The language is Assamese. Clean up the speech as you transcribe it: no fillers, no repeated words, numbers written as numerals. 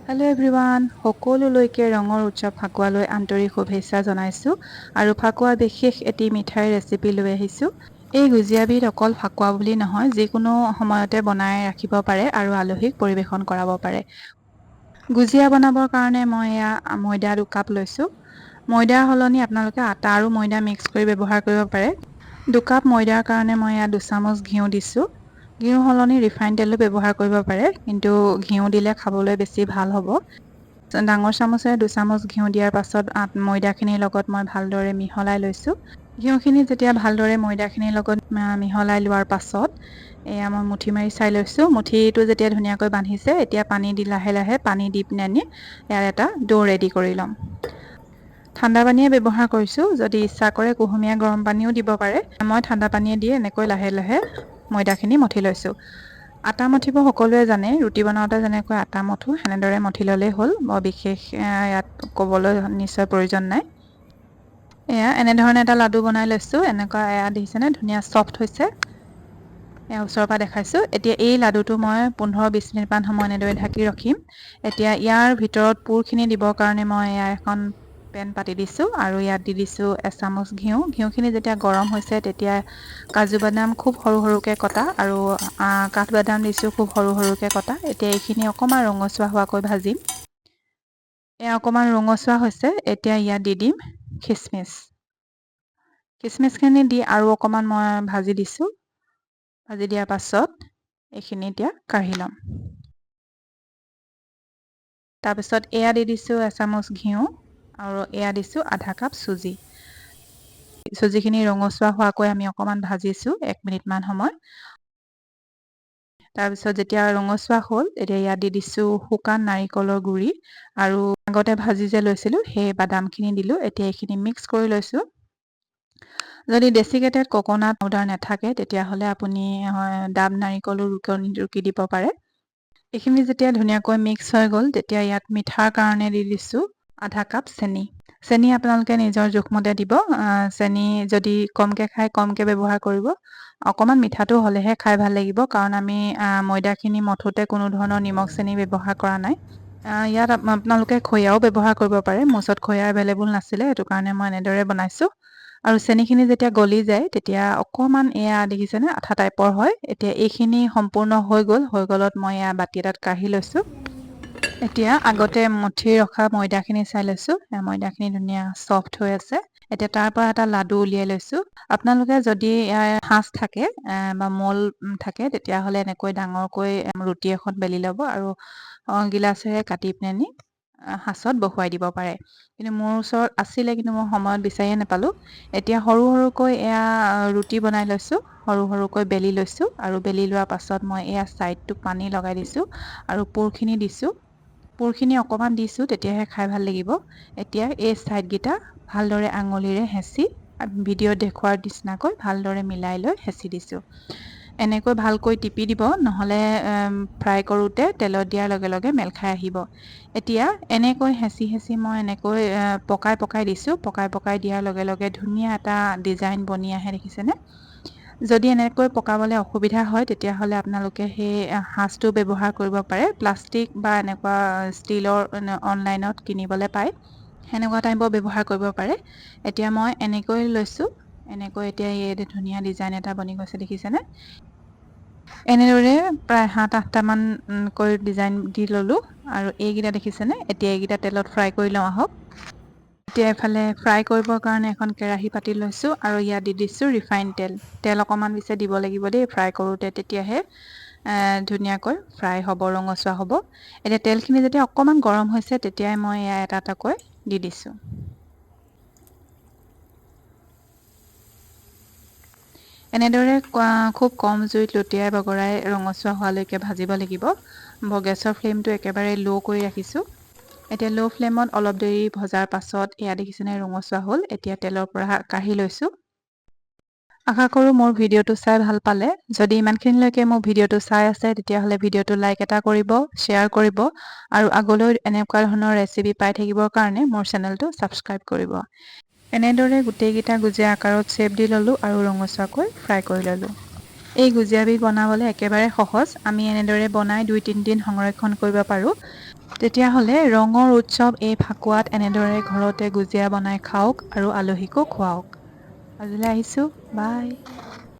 হেল্ল' এভৰিৱান, সকলোলৈকে ৰঙৰ উৎসৱ ফাকুৱালৈ আন্তৰিক শুভেচ্ছা জনাইছোঁ আৰু ফাকুৱা বিশেষ এটি মিঠাইৰ ৰেচিপি লৈ আহিছোঁ। এই গুজিয়াবিধ অকল ফাকুৱা বুলি নহয়, যিকোনো সময়তে বনাই ৰাখিব পাৰে আৰু আলহীক পৰিৱেশন কৰাব পাৰে। গুজিয়া বনাবৰ কাৰণে মই ময়দা 2 কাপ লৈছোঁ। ময়দাৰ সলনি আপোনালোকে আটা আৰু ময়দা মিক্স কৰি ব্যৱহাৰ কৰিব পাৰে। 2 কাপ ময়দাৰ কাৰণে মই 2 চামুচ ঘিউ দিছোঁ। ঘিউ সলনি ৰিফাইন তেলো ব্যৱহাৰ কৰিব পাৰে, কিন্তু ঘিউ দিলে খাবলৈ বেছি ভাল হ'ব। ডাঙৰ চামুচেৰে 2 চামুচ ঘিউ দিয়াৰ পাছত ময়দাখিনিৰ লগত মই ভালদৰে মিহলাই লৈছোঁ। ঘিউখিনি যেতিয়া ভালদৰে ময়দাখিনিৰ লগত মিহলাই লোৱাৰ পাছত মই মুঠি মাৰি চাই লৈছোঁ। মুঠিটো যেতিয়া ধুনীয়াকৈ বান্ধিছে, এতিয়া পানী দি লাহে লাহে পানী দি পিনে ইয়াৰ এটা ডো ৰেডি কৰি ল'ম। ঠাণ্ডা পানীয়ে ব্যৱহাৰ কৰিছোঁ, যদি ইচ্ছা কৰে কুহুমীয়া গৰম পানীও দিব পাৰে। মই ঠাণ্ডা পানীয়ে দি এনেকৈ লাহে লাহে ময়দাখিনি মঠি লৈছোঁ। আটা মঠিব সকলোৱে জানে, ৰুটি বনাওঁতে যেনেকৈ আটা মঠো সেনেদৰে মঠি ল'লেই হ'ল। বৰ বিশেষ ইয়াত ক'বলৈ নিশ্চয় প্ৰয়োজন নাই। এনেধৰণে এটা লাডু বনাই লৈছোঁ। এনেকুৱা দেখিছেনে ধুনীয়া ছফ্ট হৈছে। ওচৰৰ পৰা দেখাইছোঁ। এতিয়া এই লাডুটো মই 15-20 মিনিটমান সময় এনেদৰে ঢাকি ৰাখিম। এতিয়া ইয়াৰ ভিতৰত পুৰখিনি দিবৰ কাৰণে মই এখন পেন পাতি দিছোঁ আৰু ইয়াত দি দিছোঁ 1 চামুচ ঘিউ। ঘিউখিনি যেতিয়া গৰম হৈছে তেতিয়া কাজু বাদাম খুব সৰু সৰুকৈ কটা আৰু কাঠবাদাম দিছোঁ খুব সৰু সৰুকৈ কটা। এতিয়া এইখিনি অকণমান ৰঙচুৱা হোৱাকৈ ভাজিম। অকণমান ৰঙচুৱা হৈছে। এতিয়া ইয়াত দি দিম খিচমিচ। খিচমিচখিনি দি আৰু অকণমান মই ভাজি দিছোঁ। ভাজি দিয়াৰ পাছত এইখিনি এতিয়া কাঢ়ি ল'ম। তাৰপিছত দি দিছোঁ 1 চামুচ ঘিউ আৰু দিছোঁ আধা কাপ চুজি। চুজিখিনি ৰঙচুৱা হোৱাকৈ আমি অকণমান ভাজিছোঁ 1 মিনিটমান সময়। তাৰপিছত যেতিয়া ৰঙচুৱা হ'ল, এতিয়া ইয়াত দি দিছোঁ শুকান নাৰিকলৰ গুড়ি আৰু আগতে ভাজি যে লৈছিলোঁ সেই বাদামখিনি দিলোঁ। এতিয়া এইখিনি মিক্স কৰি লৈছোঁ। যদি ডেচিকেটেড কোকোনাট পাউডাৰ নাথাকে তেতিয়াহ'লে আপুনি ডাব নাৰিকলো ৰুকি দিব পাৰে। এইখিনি যেতিয়া ধুনীয়াকৈ মিক্স হৈ গ'ল, তেতিয়া ইয়াত মিঠাৰ কাৰণে দি দিছোঁ আধা কাপ চেনি। চেনি আপোনালোকে নিজৰ জোখমতে দিব। চেনি যদি কমকৈ খায় কমকৈ ব্যৱহাৰ কৰিব। অকণমান মিঠাটো হ'লেহে খাই ভাল লাগিব, কাৰণ আমি ময়দাখিনি মঠোতে কোনো ধৰণৰ নিমখ চেনি ব্যৱহাৰ কৰা নাই। ইয়াত আপোনালোকে খৈয়াও ব্যৱহাৰ কৰিব পাৰে। মোৰ ওচৰত খৈয়া এভেইলেবল নাছিলে, সেইটো কাৰণে মই এনেদৰে বনাইছোঁ। আৰু চেনিখিনি যেতিয়া গলি যায় তেতিয়া অকণমান দেখিছেনে আঠা টাইপৰ হয়। এতিয়া এইখিনি সম্পূৰ্ণ হৈ গ'লত মই বাতি এটাত কাঢ়ি লৈছোঁ। এতিয়া আগতে মঠি ৰখা ময়দাখিনি চাই লৈছোঁ। ময়দাখিনি ধুনীয়া ছফ্ট হৈ আছে। এতিয়া তাৰ পৰা এটা লাডু উলিয়াই লৈছোঁ। আপোনালোকে যদি সাঁচ থাকে বা মল থাকে তেতিয়াহ'লে এনেকৈ ডাঙৰকৈ ৰুটি এখন বেলি ল'ব আৰু গিলাচেৰে কাটি পিনে সাঁচত বহুৱাই দিব পাৰে। কিন্তু মোৰ ওচৰত আছিলে, কিন্তু মই সময়ত বিচাৰিয়ে নাপালোঁ। এতিয়া সৰু সৰুকৈ ৰুটি বনাই লৈছোঁ। সৰু সৰুকৈ বেলি লৈছোঁ আৰু বেলি লোৱাৰ পাছত মই ছাইডটোত পানী লগাই দিছোঁ আৰু পুৰখিনি দিছোঁ। পুৰখিনি অকণমান দিছোঁ, তেতিয়াহে খাই ভাল লাগিব। এতিয়া এই ছাইডকেইটা ভালদৰে আঙুলিৰে হেঁচি ভিডিঅ'ত দেখুওৱাৰ নিচিনাকৈ ভালদৰে মিলাই লৈ হেঁচি দিছোঁ। এনেকৈ ভালকৈ টিপি দিব, নহ'লে ফ্ৰাই কৰোঁতে তেলত দিয়াৰ লগে লগে মেল খাই আহিব। এতিয়া এনেকৈ হেঁচি হেঁচি মই এনেকৈ পকাই দিছোঁ। পকাই দিয়াৰ লগে লগে ধুনীয়া এটা ডিজাইন বনি আহে, দেখিছেনে? যদি এনেকৈ পকাবলৈ অসুবিধা হয় তেতিয়াহ'লে আপোনালোকে সেই সাঁচটো ব্যৱহাৰ কৰিব পাৰে। প্লাষ্টিক বা এনেকুৱা ষ্টীলৰ অনলাইনত কিনিবলৈ পায়, সেনেকুৱা টাইপৰ ব্যৱহাৰ কৰিব পাৰে। এতিয়া মই এনেকৈ লৈছোঁ। এনেকৈ এতিয়া এই ধুনীয়া ডিজাইন এটা বনি গৈছে, দেখিছেনে? এনেদৰে প্ৰায় 7-8টামানকৈ ডিজাইন দি ল'লোঁ আৰু এইকেইটা দেখিছেনে? এতিয়া এইকেইটা তেলত ফ্ৰাই কৰি লওঁ আহক। এতিয়া এফালে ফ্ৰাই কৰিবৰ কাৰণে এখন কেৰাহী পাতি লৈছোঁ আৰু ইয়াত দি দিছোঁ ৰিফাইন তেল। তেল অকণমান বেছি দিব লাগিব দেই ফ্ৰাই কৰোঁতে, তেতিয়াহে ধুনীয়াকৈ ফ্ৰাই হ'ব, ৰঙচুৱা হ'ব। এতিয়া তেলখিনি যেতিয়া অকণমান গৰম হৈছে তেতিয়াই মই এটা এটাকৈ দি দিছোঁ। এনেদৰে খুব কম জুইত লুটিয়াই বগৰাই ৰঙচুৱা হোৱালৈকে ভাজিব লাগিব। গেছৰ ফ্লেমটো একেবাৰে ল' কৰি ৰাখিছোঁ। এতিয়া ল' ফ্লেমত অলপ দেৰি ভজাৰ পাছত দেখিছেনে ৰঙচুৱা হ'ল। এতিয়া তেলৰ পৰা কাঢ়ি লৈছোঁ। আশা কৰোঁ মোৰ ভিডিঅ'টো চাই ভাল পালে। যদি ইমানখিনিলৈকে মোৰ ভিডিঅ'টো চাই আছে তেতিয়াহ'লে ভিডিঅ'টো লাইক এটা কৰিব, শ্বেয়াৰ কৰিব আৰু আগলৈ এনেকুৱা ধৰণৰ ৰেচিপি পাই থাকিবৰ কাৰণে মোৰ চেনেলটো ছাবস্ক্ৰাইব কৰিব। এনেদৰে গোটেইকেইটা গুজিয়া আকাৰত শ্বেপ দি ল'লোঁ আৰু ৰঙচুৱাকৈ ফ্ৰাই কৰি ল'লোঁ। এই গুজিয়াবিধ বনাবলৈ একেবাৰে সহজ। আমি এনেদৰে বনাই 2-3 দিন সংৰক্ষণ কৰিব পাৰোঁ। তেতিয়াহ'লে ৰঙৰ উৎসৱ এই ফাকুৱাত এনেদৰে ঘৰতে গুজিয়া বনাই খাওক আৰু আলহীকো খুৱাওক। আজিলৈ আহিছোঁ, বাই।